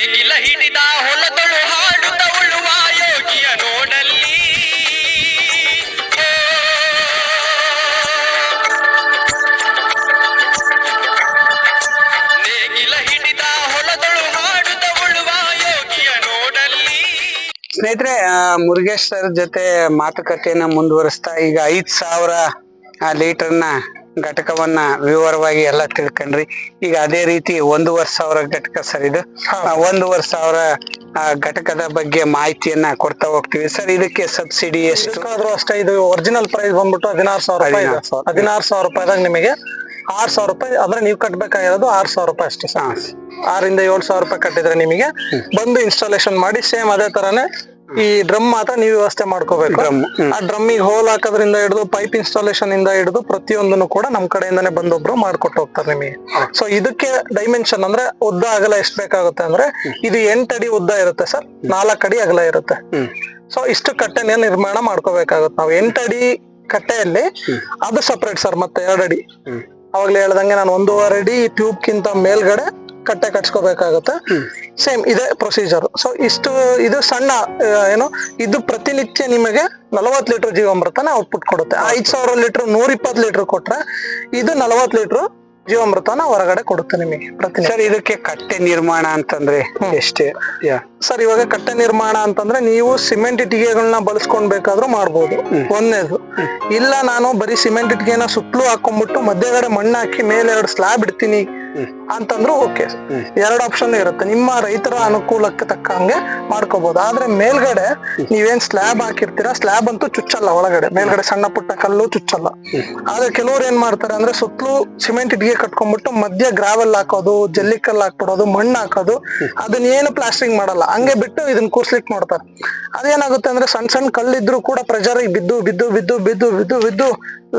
ನೇಗಿಲ ಹಿಡಿದ ಹೊಲದಳು ಹಾಡುತ್ತ ಉಳುವ ಯೋಗಿಯ ನೋಡಲ್ಲಿ ನೇಗಿಲ ಹಿಡಿದ ಹೊಲದಳು ಹಾಡುತ್ತ ಉಳುವ ಯೋಗಿಯ ನೋಡಲ್ಲಿ. ಸ್ನೇಹಿತರೆ, ಮುರುಗೇಶ್ ಸರ್ ಜೊತೆ ಮಾತುಕತೆಯನ್ನ ಮುಂದುವರಿಸ್ತಾ ಈಗ 5,000 ಲೀಟರ್ನ ಘಟಕವನ್ನ ವಿವರವಾಗಿ ಎಲ್ಲ ತಿಳ್ಕೊಂಡ್ರಿ. ಈಗ ಅದೇ ರೀತಿ 1,500 ಘಟಕ ಸರ್, ಇದು 1,500 ಘಟಕದ ಬಗ್ಗೆ ಮಾಹಿತಿಯನ್ನ ಕೊಡ್ತಾ ಹೋಗ್ತೀವಿ ಸರ್. ಇದಕ್ಕೆ ಸಬ್ಸಿಡಿ ಎಷ್ಟು ಆದ್ರೂ ಅಷ್ಟೇ. ಇದು ಒರಿಜಿನಲ್ ಪ್ರೈಸ್ ಬಂದ್ಬಿಟ್ಟು 16,000 ರೂಪಾಯಿ. 16,000 ರೂಪಾಯಿದಾಗ ನಿಮಗೆ 6,000 ರೂಪಾಯಿ ಅಂದ್ರೆ ನೀವು ಕಟ್ಬೇಕಾಗಿರೋದು 6,000 ರೂಪಾಯಿ ಅಷ್ಟೇ ಸರ್. 6,000 ಇಂದ 7,000 ರೂಪಾಯಿ ಕಟ್ಟಿದ್ರೆ ನಿಮಗೆ ಬಂದು ಇನ್ಸ್ಟಾಲೇಷನ್ ಮಾಡಿ ಸೇಮ್ ಅದೇ ತರಾನೇ ಈ ಡ್ರಮ್ ಮಾತ್ರ ನೀವು ವ್ಯವಸ್ಥೆ ಮಾಡ್ಕೋಬೇಕು. ಆ ಡ್ರಮ್ಮಿಗೆ ಹೋಲ್ ಹಾಕೋದ್ರಿಂದ ಹಿಡಿದು ಪೈಪ್ ಇನ್ಸ್ಟಾಲೇಷನ್ ಇಂದ ಹಿಡಿದು ಪ್ರತಿಯೊಂದನ್ನು ಕೂಡ ನಮ್ ಕಡೆಯಿಂದಾನೆ ಬಂದೊಬ್ರು ಮಾಡ್ಕೊಟ್ಟು ಹೋಗ್ತಾರೆ ನಿಮಗೆ. ಸೊ ಇದಕ್ಕೆ ಡೈಮೆನ್ಷನ್ ಅಂದ್ರೆ ಉದ್ದ ಅಗಲ ಎಷ್ಟು ಬೇಕಾಗುತ್ತೆ ಅಂದ್ರೆ ಇದು 8 ಅಡಿ ಉದ್ದ ಇರುತ್ತೆ ಸರ್, 4 ಅಡಿ ಅಗಲ ಇರುತ್ತೆ. ಸೊ ಇಷ್ಟು ಕಟ್ಟೆನ ನಿರ್ಮಾಣ ಮಾಡ್ಕೋಬೇಕಾಗುತ್ತೆ ನಾವು. 8 ಅಡಿ ಕಟ್ಟೆಯಲ್ಲಿ ಅದು ಸಪರೇಟ್ ಸರ್, ಮತ್ತೆ 2 ಅಡಿ ಅವಾಗ್ಲೇ ಹೇಳ್ದಂಗೆ ನಾನು 1.5 ಅಡಿ ಟ್ಯೂಬ್ ಕಿಂತ ಮೇಲ್ಗಡೆ ಕಟ್ಟೆ ಕಟ್ಸ್ಕೋಬೇಕಾಗತ್ತೆ. ಸೇಮ್ ಇದೇ ಪ್ರೊಸೀಜರ್. ಸೊ ಇಷ್ಟು ಇದು ಸಣ್ಣ ಏನು ಇದು ಪ್ರತಿನಿತ್ಯ ನಿಮಗೆ 40 ಲೀಟರ್ ಜೀವಾಮೃತನ ಔಟ್ಪುಟ್ ಕೊಡುತ್ತೆ. 5,000 ಲೀಟರ್ 120 ಲೀಟರ್ ಕೊಟ್ರೆ ಇದು 40 ಲೀಟರ್ ಜೀವಾಮೃತನ ಹೊರಗಡೆ ಕೊಡುತ್ತೆ ನಿಮಗೆ ಪ್ರತಿನಿತ್ಯ. ಸರ್, ಇದಕ್ಕೆ ಕಟ್ಟೆ ನಿರ್ಮಾಣ ಅಂತಂದ್ರೆ ಎಷ್ಟೇ ಸರ್? ಇವಾಗ ಕಟ್ಟೆ ನಿರ್ಮಾಣ ಅಂತಂದ್ರೆ ನೀವು ಸಿಮೆಂಟ್ ಇಟ್ಟಿಗೆಗಳನ್ನ ಬಳಸ್ಕೊಂಡ್ ಬೇಕಾದ್ರೂ ಮಾಡ್ಬೋದು, ಒಂದೇದು. ಇಲ್ಲ ನಾನು ಬರೀ ಸಿಮೆಂಟ್ ಇಟ್ಟಿಗೆನ ಸುತ್ತಲೂ ಹಾಕೊಂಡ್ಬಿಟ್ಟು ಮಧ್ಯಗಡೆ ಮಣ್ಣು ಹಾಕಿ ಮೇಲೆ 2 ಸ್ಲಾಬ್ ಇಡ್ತೀನಿ ಅಂತಂದ್ರು ಓಕೆ. 2 ಆಪ್ಷನ್ ಇರುತ್ತೆ, ನಿಮ್ಮ ರೈತರ ಅನುಕೂಲಕ್ಕೆ ತಕ್ಕಂಗೆ ಮಾಡ್ಕೋಬಹುದು. ಆದ್ರೆ ಮೇಲ್ಗಡೆ ನೀವೇನ್ ಸ್ಲಾಬ್ ಹಾಕಿರ್ತೀರಾ, ಸ್ಲಾಬ್ ಅಂತೂ ಚುಚ್ಚಲ್ಲ ಒಳಗಡೆ, ಮೇಲ್ಗಡೆ ಸಣ್ಣ ಪುಟ್ಟ ಕಲ್ಲು ಚುಚ್ಚಲ್ಲ. ಆದ್ರೆ ಕೆಲವ್ರು ಏನ್ ಮಾಡ್ತಾರೆ ಅಂದ್ರೆ ಸುತ್ತಲೂ ಸಿಮೆಂಟ್ ಇಟ್ಟಿಗೆ ಕಟ್ಕೊಂಡ್ಬಿಟ್ಟು ಮಧ್ಯ ಗ್ರಾವೆಲ್ ಹಾಕೋದು, ಜಲ್ಲಿಕಲ್ ಹಾಕ್ಬಿಡೋದು, ಮಣ್ಣು ಹಾಕೋದು, ಅದನ್ನೇನು ಪ್ಲಾಸ್ಟರಿಂಗ್ ಮಾಡಲ್ಲ, ಹಂಗೆ ಬಿಟ್ಟು ಇದನ್ನ ಕೂರ್ಸ್ಲಿಕ್ ಮಾಡ್ತಾರೆ. ಅದೇನಾಗುತ್ತೆ ಅಂದ್ರೆ ಸಣ್ಣ ಸಣ್ಣ ಕಲ್ಲಿದ್ರು ಕೂಡ ಪ್ರೆಷರ್ ಬಿದ್ದು ಬಿದ್ದು ಬಿದ್ದು ಬಿದ್ದು ಬಿದ್ದು ಬಿದ್ದು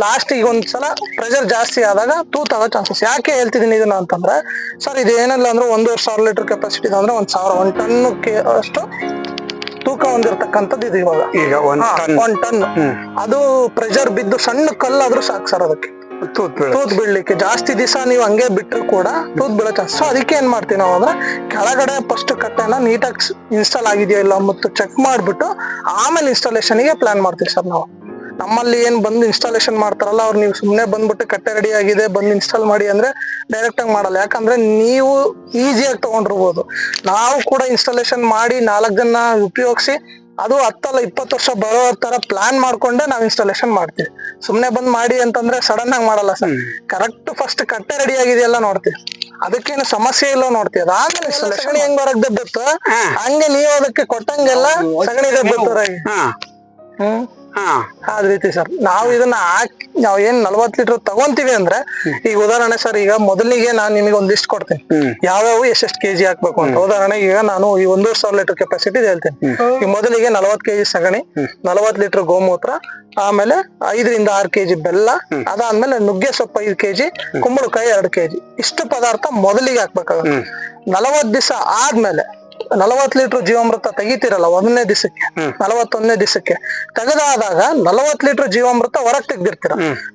ಲಾಸ್ಟ್ ಈಗ ಒಂದ್ಸಲ ಪ್ರೆಷರ್ ಜಾಸ್ತಿ ಆದಾಗ ತೂತಾಗೋ ಚಾನ್ಸಸ್. ಯಾಕೆ ಹೇಳ್ತಿದೀನಿ ಇದನ್ನ ಅಂತಂದ್ರೆ ಸರ್, ಇದು ಏನಿಲ್ಲ ಅಂದ್ರೆ 1,500 ಲೀಟರ್ ಕೆಪಾಸಿಟಿ ಅಂದ್ರೆ 1 ಟನ್ ಅಷ್ಟು ತೂಕ ಹೊಂದಿರತಕ್ಕಂಥದ್ದು ಇದು. ಇವಾಗ ಈಗ 1 ಟನ್ ಅದು ಪ್ರೆಷರ್ ಬಿದ್ದು ಸಣ್ಣ ಕಲ್ಲಾದ್ರೂ ಸಾಕು ಸರ್ ಅದಕ್ಕೆ ತೂತ್ ಬೀಳ್ಲಿಕ್ಕೆ. ಜಾಸ್ತಿ ದಿವಸ ನೀವು ಹಂಗೆ ಬಿಟ್ಟರು ಕೂಡ ತೂತ್ ಬೀಳೋ ಚಾನ್ಸ್. ಸೊ ಅದಕ್ಕೆ ಏನ್ ಮಾಡ್ತೀವಿ ನಾವು ಅಂದ್ರೆ ಕೆಳಗಡೆ ಫಸ್ಟ್ ಕಟ್ಟೆನ ನೀಟಾಗಿ ಇನ್ಸ್ಟಾಲ್ ಆಗಿದೆಯೋ ಇಲ್ಲ ಮತ್ತು ಚೆಕ್ ಮಾಡ್ಬಿಟ್ಟು ಆಮೇಲೆ ಇನ್ಸ್ಟಾಲೇಷನ್ ಗೆ ಪ್ಲಾನ್ ಮಾಡ್ತೀವಿ ಸರ್ ನಾವು. ನಮ್ಮಲ್ಲಿ ಏನ್ ಬಂದು ಇನ್ಸ್ಟಾಲೇಷನ್ ಮಾಡ್ತಾರಲ್ಲ ಅವ್ರು ನೀವು ಸುಮ್ನೆ ಬಂದ್ಬಿಟ್ಟು ಕಟ್ಟೆ ರೆಡಿ ಆಗಿದೆ ಬಂದು ಇನ್ಸ್ಟಾಲ್ ಮಾಡಿ ಅಂದ್ರೆ ಡೈರೆಕ್ಟ್ ಆಗಿ ಮಾಡಲ್ಲ. ಯಾಕಂದ್ರೆ ನೀವು ಈಸಿಯಾಗಿ ತಗೊಂಡಿರ್ಬೋದು, ನಾವು ಕೂಡ ಇನ್ಸ್ಟಾಲೇಷನ್ ಮಾಡಿ 4 ಜನ ಉಪಯೋಗಿಸಿ ಅದು 10 ಅಲ್ಲ 20 ವರ್ಷ ಬರೋ ತರ ಪ್ಲಾನ್ ಮಾಡ್ಕೊಂಡೆ ನಾವು ಇನ್ಸ್ಟಾಲೇಷನ್ ಮಾಡ್ತೀವಿ. ಸುಮ್ನೆ ಬಂದ್ ಮಾಡಿ ಅಂತಂದ್ರೆ ಸಡನ್ ಆಗಿ ಮಾಡಲ್ಲ ಸರ್. ಕರೆಕ್ಟ್ ಫಸ್ಟ್ ಕಟ್ಟೆ ರೆಡಿ ಆಗಿದೆಯಲ್ಲ ನೋಡ್ತೀವಿ, ಅದಕ್ಕೇನು ಸಮಸ್ಯೆ ಇಲ್ಲ ನೋಡ್ತೀವಿ. ಅದಾದ್ಮೇಲೆ ಸಗಣಿ ಹೆಂಗ್ ಬರಕ್ ದಬ್ಬತ್ತು ಹಂಗೆ ನೀವು ಅದಕ್ಕೆ ಕೊಟ್ಟಂಗೆಲ್ಲ ಸಗಣಿ ದಬ್ಬತ್ತಾರಾಗಿ ಅದ ರೀತಿ ಸರ್. ನಾವು ಇದನ್ನ ನಾವ್ ಏನ್ 40 ಲೀಟರ್ ತಗೊಂತೀವಿ ಅಂದ್ರೆ ಈಗ ಉದಾಹರಣೆ ಸರ್, ಈಗ ಮೊದಲಿಗೆ ನಾನ್ ನಿಮಗೆ ಒಂದ್ ಲಿಸ್ಟ್ ಕೊಡ್ತೀನಿ ಯಾವ್ಯಾವ ಎಷ್ಟೆಷ್ಟು ಕೆಜಿ ಹಾಕ್ಬೇಕು ಅಂತ. ಉದಾಹರಣೆಗೆ ಈಗ ನಾನು ಈ 1,500 ಲೀಟರ್ ಕೆಪಾಸಿಟಿ ಹೇಳ್ತೀನಿ. ಈಗ ಮೊದಲಿಗೆ 40 ಕೆಜಿ ಸಗಣಿ, 40 ಲೀಟರ್ ಗೋಮೂತ್ರ, ಆಮೇಲೆ 5 ರಿಂದ 6 ಕೆಜಿ ಬೆಲ್ಲ, ಅದಾದ್ಮೇಲೆ ನುಗ್ಗೆ ಸೊಪ್ಪು 5 ಕೆಜಿ, ಕುಂಬಳಕಾಯಿ 2 ಕೆಜಿ. ಇಷ್ಟು ಪದಾರ್ಥ ಮೊದಲಿಗೆ ಹಾಕ್ಬೇಕಾಗುತ್ತೆ. 40 ದಿವಸ ಆದ್ಮೇಲೆ 40 ಲೀಟರ್ ಜೀವಾಮೃತ ತೆಗಿತೀರಲ್ಲ 1ನೇ ದಿವಸಕ್ಕೆ, 41ನೇ ದಿವಸಕ್ಕೆ ತೆಗೆದಾದಾಗ 40 ಲೀಟರ್ ಜೀವಾಮೃತ ಹೊರಗ್ ತೆಗ್ದಿರ್ತೀರ.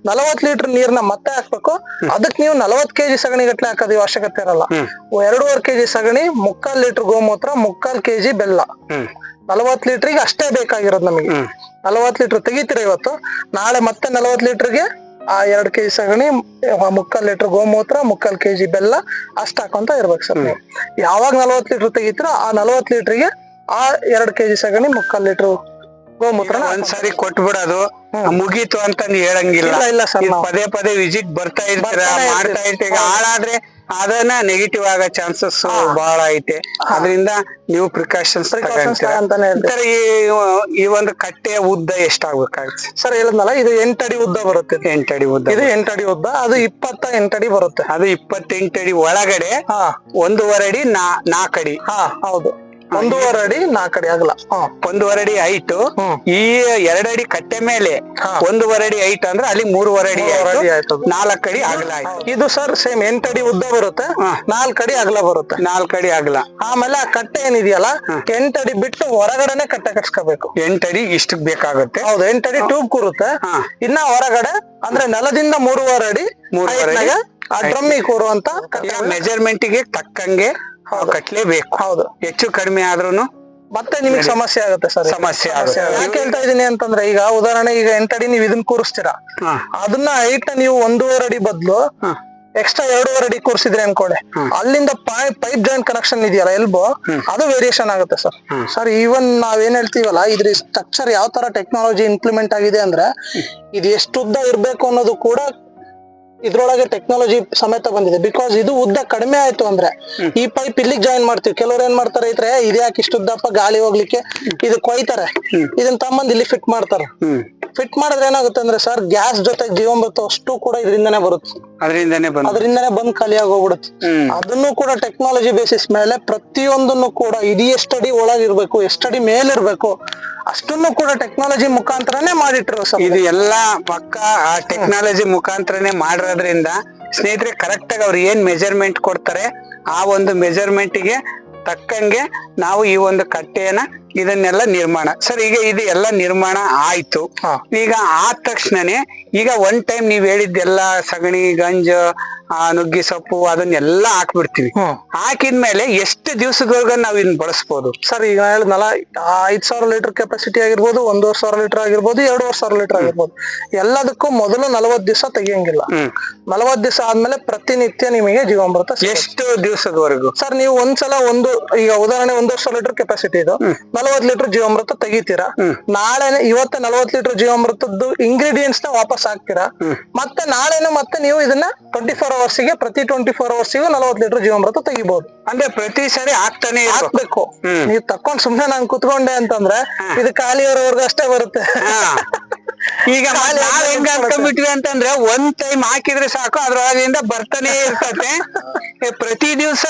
40 ಲೀಟರ್ ನೀರ್ನ ಮತ್ತೆ ಹಾಕ್ಬೇಕು. ಅದಕ್ಕೆ ನೀವು 40 ಕೆಜಿ ಸಗಣಿ ಗಟ್ಲೆ ಹಾಕೋದು ಅವಶ್ಯಕತೆ ಇರಲ್ಲ. 2.5 ಕೆಜಿ ಸಗಣಿ, 3/4 ಲೀಟರ್ ಗೋಮೂತ್ರ, 3/4 ಕೆಜಿ ಬೆಲ್ಲ, 40 ಲೀಟರ್ಗೆ ಅಷ್ಟೇ ಬೇಕಾಗಿರೋದು ನಮಗೆ. 40 ಲೀಟರ್ ತೆಗಿತೀರ ಇವತ್ತು, ನಾಳೆ ಮತ್ತೆ 40 ಲೀಟರ್ಗೆ ಆ 2 ಕೆಜಿ ಸಗಣಿ, 3/4 ಲೀಟರ್ ಗೋಮೂತ್ರ, 3/4 ಕೆಜಿ ಬೆಲ್ಲ ಅಷ್ಟ ಹಾಕೊಂತ ಇರ್ಬೇಕು ಸರ್. ನೀವು ಯಾವಾಗ 40 ಲೀಟರ್ ತೆಗಿತೀರೋ ಆ 40 ಲೀಟರ್ಗೆ ಆ 2 ಕೆಜಿ ಸಗಣಿ, 3/4 ಲೀಟರ್ ಗೋಮೂತ್ರ ಒಂದ್ಸರಿ ಕೊಟ್ಬಿಡೋದು ಮುಗೀತು ಅಂತ ಹೇಳಂಗಿಲ್ಲ. ಇಲ್ಲ ಸರ್, ಪದೇ ಪದೇ ವಿಸಿಟ್ ಬರ್ತಾ ಇರ್ತೀರ, ಮಾಡ್ತಾ ಇರ್ತೀವಿ. ಹಾಳಾದ್ರೆ ಅದನ್ನ ನೆಗೆಟಿವ್ ಆಗೋ ಚಾನ್ಸಸ್ ಬಹಳ ಐತೆ. ಅದರಿಂದ ನೀವು ಪ್ರಿಕಾಷನ್ಸ್ ಈ ಒಂದು ಕಟ್ಟೆಯ ಉದ್ದ ಎಷ್ಟಾಗ್ಬೇಕಾಗುತ್ತೆ ಸರ್? ಹೇಳಿದ್ನಲ್ಲ, ಇದು 8 ಅಡಿ ಉದ್ದ ಬರುತ್ತೆ. 8 ಅಡಿ ಉದ್ದ, ಇದು 8 ಅಡಿ ಉದ್ದ, ಅದು 28 ಅಡಿ ಬರುತ್ತೆ. ಅದು 28 ಅಡಿ ಒಳಗಡೆ 1.5 ಅಡಿ 4 ಅಡಿ. ಹೌದು, 1.5 ಅಡಿ 4 ಅಡಿ ಅಗಲ, 1.5 ಅಡಿ ಹೈಟ್. ಈ 2 ಅಡಿ ಕಟ್ಟೆ ಮೇಲೆ 1.5 ಅಡಿ ಹೈಟ್ ಅಂದ್ರೆ ಅಲ್ಲಿ 3.5 ಅಡಿ ಆಯ್ತು, 4 ಅಡಿ ಅಗಲ ಆಯ್ತು. ಇದು ಸರ್ ಸೇಮ್ 8 ಅಡಿ ಉದ್ದ ಬರುತ್ತೆ, 4 ಅಡಿ ಅಗಲ ಬರುತ್ತೆ. 4 ಅಡಿ ಅಗಲ. ಆಮೇಲೆ ಆ ಕಟ್ಟೆ ಏನಿದೆಯಲ್ಲ 8 ಅಡಿ ಬಿಟ್ಟು ಹೊರಗಡೆನೆ ಕಟ್ಟೆ ಕಟ್ಸ್ಕೋಬೇಕು. 8 ಅಡಿ ಇಷ್ಟಕ್ ಬೇಕಾಗುತ್ತೆ. ಹೌದು, 8 ಅಡಿ ಟ್ಯೂಬ್ ಕೂರುತ್ತೆ. ಇನ್ನ ಹೊರಗಡೆ ಅಂದ್ರೆ ನೆಲದಿಂದ 3.5 ಅಡಿ ಆ ಡ್ರಮ್ಮಿಗೆ ಕೂರುವಂತ ಮೆಜರ್ಮೆಂಟ್ ಗೆ ತಕ್ಕಂಗೆ ಕಟ್ಲೇಬೇಕು. ಹೌದು. ಹೆಚ್ಚು ಕಡಿಮೆ ಆದ್ರೂನು ಮತ್ತೆ ನಿಮಗೆ ಸಮಸ್ಯೆ ಆಗುತ್ತೆ ಸರ್. ಸಮಸ್ಯೆ ಆಗುತ್ತೆ. ಯಾಕೆ ಹೇಳ್ತಾ ಇದೀನಿ ಅಂತಂದ್ರೆ, ಈಗ ಉದಾಹರಣೆ ಈಗ 8 ಅಡಿ ನೀವು ಇದನ್ನ ಕೂರಿಸ್ತೀರಾ, ಅದನ್ನ ಹೈಟ್ ನೀವು 1.5 ಅಡಿ ಬದಲು ಎಕ್ಸ್ಟ್ರಾ 2.5 ಅಡಿ ಕೂರಿಸಿದ್ರೆ ಅನ್ಕೊಳ್ಳಿ, ಅಲ್ಲಿಂದ ಪೈಪ್ ಜಾಯಿಂಟ್ ಕನೆಕ್ಷನ್ ಇದೆಯಲ್ಲ ಎಲ್ಬೋ, ಅದು ವೇರಿಯೇಷನ್ ಆಗುತ್ತೆ ಸರ್. ಸರ್ ಈವನ್ ನಾವೇನ್ ಹೇಳ್ತೀವಲ್ಲ, ಇದ್ರ ಸ್ಟ್ರಕ್ಚರ್ ಯಾವ ತರ ಟೆಕ್ನಾಲಜಿ ಇಂಪ್ಲಿಮೆಂಟ್ ಆಗಿದೆ ಅಂದ್ರೆ, ಇದು ಎಷ್ಟು ಉದ್ದ ಇರ್ಬೇಕು ಅನ್ನೋದು ಕೂಡ ಇದ್ರೊಳಗೆ ಟೆಕ್ನಾಲಜಿ ಸಮೇತ ಬಂದಿದೆ. ಬಿಕಾಸ್ ಇದು ಉದ್ದ ಕಡಿಮೆ ಆಯ್ತು ಅಂದ್ರೆ ಈ ಪೈಪ್ ಇಲ್ಲಿಗೆ ಜಾಯಿನ್ ಮಾಡ್ತೀವಿ. ಕೆಲವ್ರು ಏನ್ ಮಾಡ್ತಾರೆ ರೈತರೆ, ಇದ್ಯಾಕೆ ಇಷ್ಟು ಉದ್ದಪ್ಪ ಗಾಳಿ ಹೋಗ್ಲಿಕ್ಕೆ, ಇದು ಕೊಯ್ತಾರೆ, ಇದನ್ನ ತಮ್ಮಂದ್ ಇಲ್ಲಿ ಫಿಟ್ ಮಾಡ್ತಾರೆ. ಫಿಟ್ ಮಾಡಿದ್ರೆ ಏನಾಗುತ್ತೆ ಅಂದ್ರೆ ಸರ್, ಗ್ಯಾಸ್ ಜೊತೆ ಜೀವಾಮೃತ ಅಷ್ಟು ಕೂಡ ಇದರಿಂದನೇ ಬರುತ್ತೆ, ಅದರಿಂದನೇ ಬಂದ್ ಖಾಲಿಯಾಗಿ ಹೋಗ್ಬಿಡುತ್ತೆ. ಅದನ್ನು ಕೂಡ ಟೆಕ್ನಾಲಜಿ ಬೇಸಿಸ್ ಮೇಲೆ ಪ್ರತಿಯೊಂದನ್ನು ಕೂಡ ಇದು ಎಷ್ಟಡಿ ಒಳಗಿರ್ಬೇಕು, ಎಷ್ಟಡಿ ಮೇಲಿರ್ಬೇಕು ಅಷ್ಟನ್ನು ಕೂಡ ಟೆಕ್ನಾಲಜಿ ಮುಖಾಂತರನೇ ಮಾಡಿಟ್ರು ಸರ್. ಇದು ಎಲ್ಲಾ ಪಕ್ಕ ಆ ಟೆಕ್ನಾಲಜಿ ಮುಖಾಂತರನೇ ಮಾಡಿರೋದ್ರಿಂದ ಸ್ನೇಹಿತರೆ, ಕರೆಕ್ಟ್ ಆಗಿ ಅವ್ರು ಏನ್ ಮೆಜರ್ಮೆಂಟ್ ಕೊಡ್ತಾರೆ ಆ ಒಂದು ಮೆಜರ್ಮೆಂಟ್ ಗೆ ತಕ್ಕಂಗೆ ನಾವು ಈ ಒಂದು ಕಟ್ಟೆಯನ್ನ ಇದನ್ನೆಲ್ಲ ನಿರ್ಮಾಣ. ಸರ್ ಈಗ ಇದು ಎಲ್ಲ ನಿರ್ಮಾಣ ಆಯ್ತು. ಈಗ ಆದ ತಕ್ಷಣನೇ ಈಗ ಒನ್ ಟೈಮ್ ನೀವ್ ಹೇಳಿದ್ದೆಲ್ಲ ಸಗಣಿ, ಗಂಜ, ನುಗ್ಗಿ ಸೊಪ್ಪು ಅದನ್ನೆಲ್ಲ ಹಾಕ್ಬಿಡ್ತೀವಿ. ಹಾಕಿದ್ಮೇಲೆ ಎಷ್ಟು ದಿವಸದವರೆಗೂ ನಾವ್ ಇದನ್ನ ಬಳಸ್ಬೋದು ಸರ್? ಈಗ ಹೇಳಿದ್ನಲ್ಲ, 5,000 ಲೀಟರ್ ಕೆಪಾಸಿಟಿ ಆಗಿರ್ಬೋದು, 1,500 ಲೀಟರ್ ಆಗಿರ್ಬೋದು, 2,500 ಲೀಟರ್ ಆಗಿರ್ಬೋದು, ಎಲ್ಲದಕ್ಕೂ ಮೊದಲು 40 ದಿವಸ ತೆಗಿಯಂಗಿಲ್ಲ. 40 ದಿವಸ ಆದ್ಮೇಲೆ ಪ್ರತಿನಿತ್ಯ ನಿಮಗೆ ಜೀವಾಮೃತ. ಎಷ್ಟು ದಿವಸದವರೆಗೂ ಸರ್? ನೀವು ಒಂದ್ಸಲ ಈಗ ಉದಾಹರಣೆ 1,500 ಲೀಟರ್ ಕೆಪಾಸಿಟಿ ಇದು, 40 ಲೀಟರ್ ಜೀವಾಮೃತ ತೆಗಿತೀರಾ. ನಾಳೆನೆ ಇವತ್ತೆ 40 ಲೀಟರ್ ಜೀವಾಮೃತದ್ದು ಇಂಗ್ರೀಡಿಯೆಂಟ್ಸ್ ನ ವಾಪಸ್ ಹಾಕ್ತೀರಾ. ಮತ್ತೆ ನಾಳೆನೆ ಮತ್ತೆ ನೀವು ಇದನ್ನ 24 ಅವರ್ಸ್ಗೆ, ಪ್ರತಿ 24 ಅವರ್ಸ್ಗೂ 40 ಲೀಟರ್ ಜೀವಾಮೃತ ತೆಗಿಬಹುದು. ಅಂದ್ರೆ ಪ್ರತಿ ಸರಿ ಹಾಕ್ತಾನೆ ಹಾಕ್ಬೇಕು. ನೀವು ತಕೊಂಡ್ ಸುಮ್ನೆ ನಾನು ಕುತ್ಕೊಂಡೆ ಅಂತಂದ್ರೆ ಇದು ಖಾಲಿ ಇರೋವರೆಗೂ ಅಷ್ಟೇ ಬರುತ್ತೆ. ಈಗ ನಾವ್ ಹೆಂಗ ಅನ್ಕೊಂಡ್ಬಿಟ್ವಿ ಅಂತಂದ್ರೆ, ಒಂದ್ ಟೈಮ್ ಹಾಕಿದ್ರೆ ಸಾಕು, ಅದ್ರೊಳಗಿಂದ ಬರ್ತಾನೆ ಇರ್ತತೆ. ಪ್ರತಿ ದಿವಸ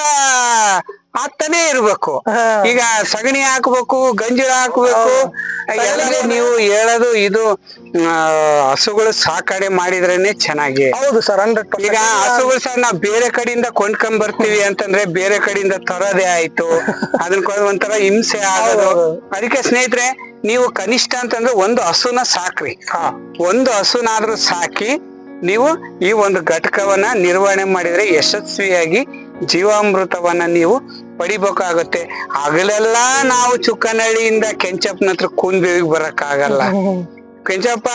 ಹಾಕ್ತಾನೆ ಇರ್ಬೇಕು. ಈಗ ಸಗಣಿ ಹಾಕ್ಬೇಕು, ಗಂಜಲ ಹಾಕ್ಬೇಕು. ನೀವು ಹೇಳೋದು ಇದು ಹಸುಗಳು ಸಾಕಣೆ ಮಾಡಿದ್ರೇನೆ ಚೆನ್ನಾಗಿ. ಹೌದು ಸರ್, 100%. ಈಗ ಹಸುಗಳು ಸಹ ನಾವ್ ಬೇರೆ ಕಡೆಯಿಂದ ಕೊಂಡ್ಕೊಂಡ್ ಬರ್ತೀವಿ ಅಂತಂದ್ರೆ ಬೇರೆ ಕಡೆಯಿಂದ ತರೋದೇ ಆಯ್ತು, ಅದನ್ನ ಒಂಥರ ಹಿಂಸೆ ಆಗೋದು. ಅದಕ್ಕೆ ಸ್ನೇಹಿತರೆ, ನೀವು ಕನಿಷ್ಠ ಅಂತಂದ್ರೆ ಒಂದು ಹಸುನ ಸಾಕ್ರಿ. ಒಂದು ಹಸುನಾದ್ರೂ ಸಾಕಿ ನೀವು ಈ ಒಂದು ಘಟಕವನ್ನ ನಿರ್ವಹಣೆ ಮಾಡಿದ್ರೆ ಯಶಸ್ವಿಯಾಗಿ ಜೀವಾಮೃತವನ್ನ ನೀವು ಪಡಿಬೇಕಾಗುತ್ತೆ. ಹಗಲೆಲ್ಲ ನಾವು ಚುಕ್ಕನಹಳ್ಳಿಯಿಂದ ಕೆಂಚಪ್ಪನ ಹತ್ರ ಕೂನ್ಬೇವಿಗೆ ಬರಕ್ ಆಗಲ್ಲ. ಕೆಂಚಪ್ಪ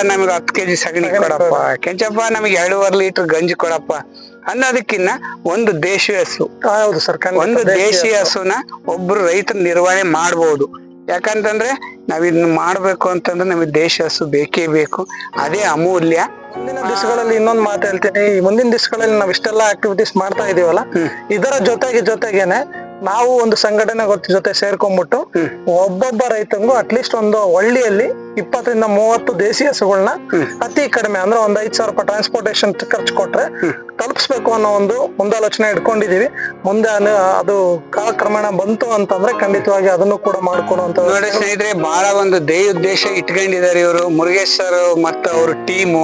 ನಮಗೆ 10 kg ಸಗಣಿ ಕೊಡಪ್ಪ, ಕೆಂಚಪ್ಪ ನಮಗೆ 2.5 ಲೀಟರ್ ಗಂಜಿ ಕೊಡಪ್ಪ ಅನ್ನೋದಕ್ಕಿನ್ನ ಒಂದು ದೇಶೀಯ ಹಸು, ಹೌದು ಸರ್, ಒಂದು ದೇಶೀಯ ಹಸುನ ಒಬ್ರು ರೈತರು ನಿರ್ವಹಣೆ ಮಾಡ್ಬೋದು. ಯಾಕಂತಂದ್ರೆ ನಾವ್ ಇದನ್ನ ಮಾಡ್ಬೇಕು ಅಂತಂದ್ರೆ ನಮಗೆ ದೇಶಿ ಹಸು ಬೇಕೇ ಬೇಕು, ಅದೇ ಅಮೂಲ್ಯ. ಮುಂದಿನ ದಿವಸಗಳಲ್ಲಿ ಇನ್ನೊಂದು ಮಾತು ಹೇಳ್ತೀನಿ. ಈ ಮುಂದಿನ ದಿವಸಗಳಲ್ಲಿ ನಾವ್ ಇಷ್ಟೆಲ್ಲ ಆಕ್ಟಿವಿಟೀಸ್ ಮಾಡ್ತಾ ಇದೀವಲ್ಲ, ಇದರ ಜೊತೆಗೇನೆ ನಾವು ಒಂದು ಸಂಘಟನೆ ಜೊತೆ ಸೇರ್ಕೊಂಡ್ಬಿಟ್ಟು ಒಬ್ಬೊಬ್ಬ ರೈತಂಗೂ ಅಟ್ಲೀಸ್ಟ್ ಒಂದು ಹಳ್ಳಿಯಲ್ಲಿ 20 ರಿಂದ 30 ದೇಸಿ ಹಸುಗಳನ್ನ ಅತಿ ಕಡಿಮೆ ಅಂದ್ರೆ ಒಂದು 5,000 ರೂಪಾಯಿ ಟ್ರಾನ್ಸ್ಪೋರ್ಟೇಶನ್ ಖರ್ಚು ಕೊಟ್ರೆ ತಲುಪಿಸ್ಬೇಕು ಅನ್ನೋ ಒಂದು ಮುಂದಾಲೋಚನೆ ಇಟ್ಕೊಂಡಿದೀವಿ. ಮುಂದೆ ಅದು ಕಾಲಕ್ರಮೇಣ ಬಂತು ಅಂತಂದ್ರೆ ಖಂಡಿತವಾಗಿ ಅದನ್ನು ಕೂಡ ಮಾಡ್ಕೊಡುವಂತ. ನೋಡಿ ಸ್ನೇಹಿತರೆ, ಬಹಳ ಒಂದು ಉದ್ದೇಶ ಇಟ್ಕೊಂಡಿದ್ದಾರೆ ಇವರು ಮುರುಗೇಶ್ ಸರ್ ಮತ್ತು ಅವ್ರ ಟೀಮು.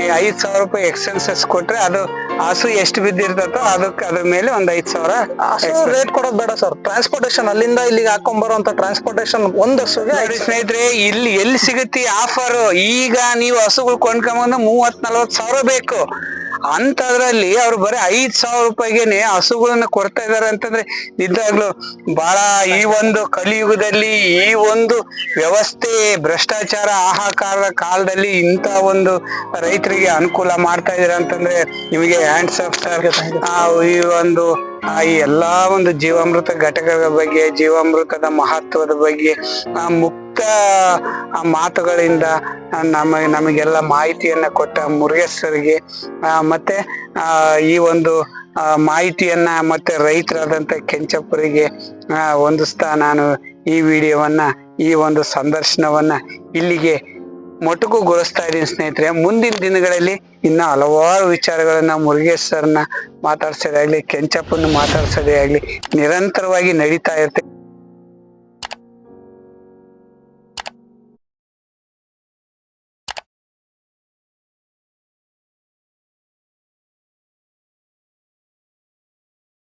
5,000 ರೂಪಾಯಿ ಎಕ್ಸ್ಪೆನ್ಸಸ್ ಕೊಟ್ರೆ ಅದು ಹಸು ಎಷ್ಟು ಬಿದ್ದಿರ್ತೋ ಅದಕ್ಕೆ ಅದ್ರ ಮೇಲೆ ಒಂದು 5,000 ರೇಟ್ ಕೊಡೋದು ಬೇಡ ಸರ್. ಟ್ರಾನ್ಸ್ಪೋರ್ಟೇಶನ್ ಅಲ್ಲಿಂದ ಇಲ್ಲಿಗೆ ಹಾಕೊಂಡ್ಬರುವಂತ ಟ್ರಾನ್ಸ್ಪೋರ್ಟೇಶನ್ ಒಂದು ಹಸುಗೆ. ಸ್ನೇಹಿತರೆ, ಇಲ್ಲಿ ಎಲ್ಲಿ ಸಿಗುತ್ತೆ ಆಫರ್? ಈಗ ನೀವು ಹಸುಗಳು ಕೊಂಡ್ಕೊಂಬಂದು 30-40 ಸಾವಿರ ಬೇಕು. ಅಂತದ್ರಲ್ಲಿ ಅವ್ರು ಬರೀ 5,000 ರೂಪಾಯಿಗೆನೆ ಹಸುಗಳನ್ನ ಕೊಡ್ತಾ ಇದಾರೆ ಅಂತಂದ್ರೆ ನಿಜವಾಗ್ಲು ಬಹಳ ಈ ಒಂದು ಕಲಿಯುಗದಲ್ಲಿ, ಈ ಒಂದು ವ್ಯವಸ್ಥೆ ಭ್ರಷ್ಟಾಚಾರ ಹಾಹಾಕಾರದ ಕಾಲದಲ್ಲಿ ಇಂತ ಒಂದು ರೈತರಿಗೆ ಅನುಕೂಲ ಮಾಡ್ತಾ ಇದೀರ ಅಂತಂದ್ರೆ ನಿಮಗೆ ಹ್ಯಾಂಡ್ಸ್ ಆಫ್ ಸರ್. ಈ ಒಂದು ಈ ಎಲ್ಲಾ ಒಂದು ಜೀವಾಮೃತ ಘಟಕಗಳ ಬಗ್ಗೆ, ಜೀವಾಮೃತದ ಮಹತ್ವದ ಬಗ್ಗೆ ಮುಕ್ತ ಮಾತುಗಳಿಂದ ನಮಗೆಲ್ಲ ಮಾಹಿತಿಯನ್ನ ಕೊಟ್ಟ ಮುರುಗೇಶ್ ಸರ್ಗೆ ಮತ್ತೆ ಈ ಒಂದು ಮಾಹಿತಿಯನ್ನ ಮತ್ತೆ ರೈತರಾದಂತ ಕೆಂಚಪ್ಪರಿಗೆ ಹೊಂದಿಸ್ತಾ ನಾನು ಈ ವಿಡಿಯೋವನ್ನ, ಈ ಒಂದು ಸಂದರ್ಶನವನ್ನ ಇಲ್ಲಿಗೆ ಮೊಟಕುಗೊಳಿಸ್ತಾ ಇದ್ದೀನಿ ಸ್ನೇಹಿತರೆ. ಮುಂದಿನ ದಿನಗಳಲ್ಲಿ ಇನ್ನ ಹಲವಾರು ವಿಚಾರಗಳನ್ನ ಮುರುಗೇಶ್ ಸರ್ನ ಮಾತಾಡ್ಸೋದೇ ಆಗ್ಲಿ, ಕೆಂಚಪ್ಪನ ಮಾತಾಡ್ಸೋದೇ ಆಗ್ಲಿ ನಿರಂತರವಾಗಿ ನಡೀತಾ ಇರ್ತದೆ.